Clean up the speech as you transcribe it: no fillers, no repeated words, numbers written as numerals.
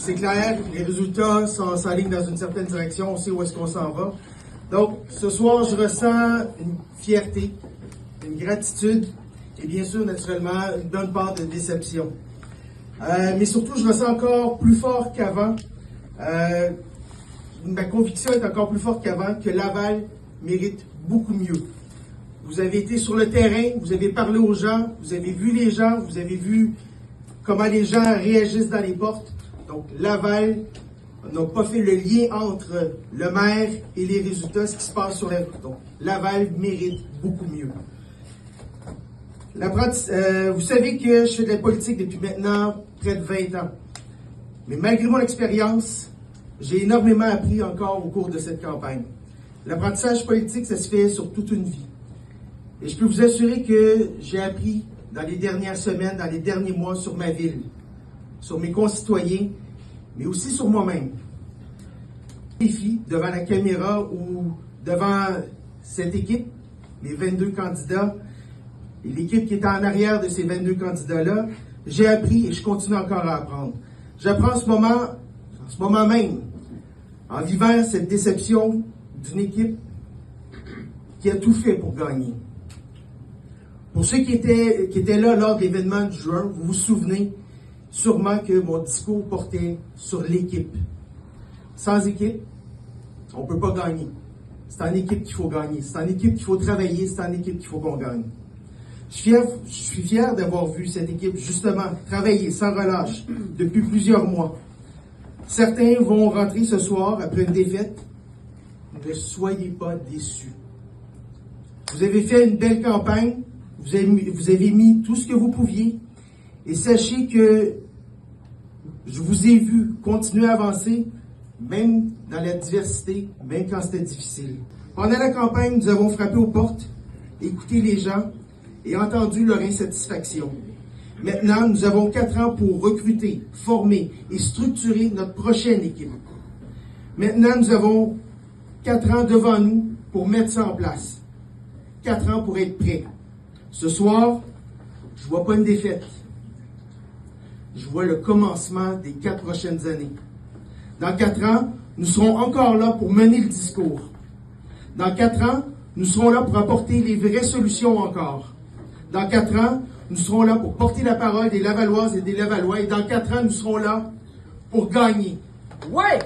c'est clair, les résultats s'alignent dans une certaine direction, on sait où est-ce qu'on s'en va. Donc, ce soir, je ressens une fierté, une gratitude et bien sûr, naturellement, une bonne part de déception. Mais surtout, je ressens encore plus fort qu'avant, ma conviction est encore plus forte qu'avant, que Laval mérite beaucoup mieux. Vous avez été sur le terrain, vous avez parlé aux gens, vous avez vu les gens, vous avez vu comment les gens réagissent dans les portes. Donc, Laval n'a pas fait le lien entre le maire et les résultats, ce qui se passe sur la rue. Donc, Laval mérite beaucoup mieux. Vous savez que je fais de la politique depuis maintenant près de 20 ans. Mais malgré mon expérience, j'ai énormément appris encore au cours de cette campagne. L'apprentissage politique, ça se fait sur toute une vie. Et je peux vous assurer que j'ai appris dans les dernières semaines, dans les derniers mois, sur ma ville, sur mes concitoyens, mais aussi sur moi-même. Défi devant la caméra ou devant cette équipe, les 22 candidats, et l'équipe qui est en arrière de ces 22 candidats-là, j'ai appris et je continue encore à apprendre. J'apprends en ce moment même, en vivant cette déception d'une équipe qui a tout fait pour gagner. Pour ceux qui étaient là lors de l'événement du juin, vous vous souvenez sûrement que mon discours portait sur l'équipe. Sans équipe, on ne peut pas gagner. C'est en équipe qu'il faut gagner. C'est en équipe qu'il faut travailler. C'est en équipe qu'il faut qu'on gagne. Je suis fier d'avoir vu cette équipe justement travailler sans relâche depuis plusieurs mois. Certains vont rentrer ce soir après une défaite. Ne soyez pas déçus. Vous avez fait une belle campagne. Vous avez mis tout ce que vous pouviez. Et sachez que je vous ai vu continuer à avancer, même dans la diversité, même quand c'était difficile. Pendant la campagne, nous avons frappé aux portes, écouté les gens et entendu leur insatisfaction. Maintenant, nous avons 4 ans pour recruter, former et structurer notre prochaine équipe. Maintenant, nous avons 4 ans devant nous pour mettre ça en place. 4 ans pour être prêts. Ce soir, je ne vois pas une défaite. Je vois le commencement des 4 prochaines années. Dans 4 ans, nous serons encore là pour mener le discours. Dans 4 ans, nous serons là pour apporter les vraies solutions encore. Dans 4 ans, nous serons là pour porter la parole des Lavalloises et des Lavallois. Et dans 4 ans, nous serons là pour gagner. Ouais!